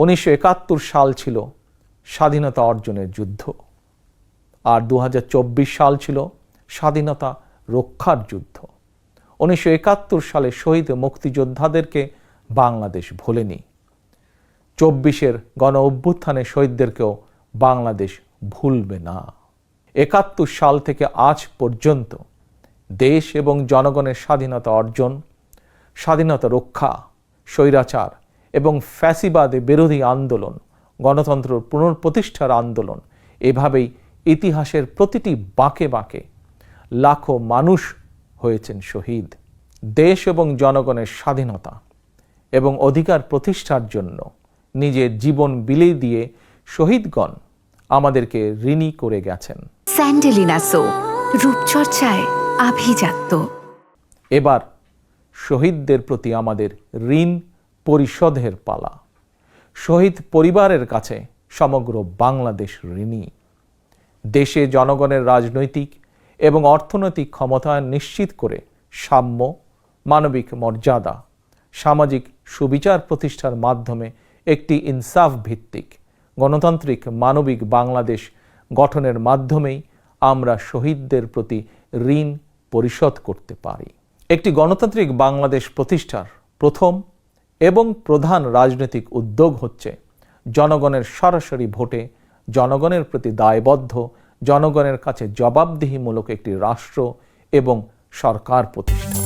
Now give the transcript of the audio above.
1971 সাল ছিল স্বাধীনতা অর্জনের যুদ্ধ, আর 2024 সাল ছিল স্বাধীনতা রক্ষার যুদ্ধ। 1971 সালে শহীদ মুক্তিযোদ্ধাদেরকে বাংলাদেশ ভোলেনি। 24-এর গণ অভ্যুত্থানে শহীদদেরকেও বাংলাদেশ ভুলবে না। 71 সাল থেকে আজ পর্যন্ত দেশ এবং জনগণের স্বাধীনতা অর্জন, স্বাধীনতা রক্ষা, স্বৈরাচার এবং ফ্যাসিবাদে বিরোধী আন্দোলন, গণতন্ত্র পুনঃপ্রতিষ্ঠার আন্দোলন, এভাবেই ইতিহাসের প্রতিটি বাঁকে বাঁকে লাখো মানুষ হয়েছেন শহীদ। দেশ এবং জনগণের স্বাধীনতা এবং অধিকার প্রতিষ্ঠার জন্য নিজের জীবন বিলিয়ে দিয়ে শহীদগণ আমাদেরকে ঋণী করে গেছেন। স্যান্ডেলিনা সো, রূপচর্চায় আভিজাত্য। এবার শহীদদের প্রতি আমাদের ঋণ পরিশোধের পালা। শহীদ পরিবারের কাছে সমগ্র বাংলাদেশ ঋণী। দেশে জনগণের রাজনৈতিক এবং অর্থনৈতিক ক্ষমতায়ন নিশ্চিত করে সাম্য, মানবিক মর্যাদা, সামাজিক সুবিচার প্রতিষ্ঠার মাধ্যমে একটি ইনসাফ ভিত্তিক গণতান্ত্রিক মানবিক বাংলাদেশ গঠনের মাধ্যমেই আমরা শহীদদের প্রতি ঋণ পরিশোধ করতে পারি। একটি গণতান্ত্রিক বাংলাদেশ প্রতিষ্ঠার প্রথম এবং প্রধান রাজনৈতিক উদ্যোগ হচ্ছে জনগণের সরাসরি ভোটে জনগণের প্রতি দায়বদ্ধ, জনগণের কাছে জবাবদিহিমূলক একটি রাষ্ট্র এবং সরকার প্রতিষ্ঠা।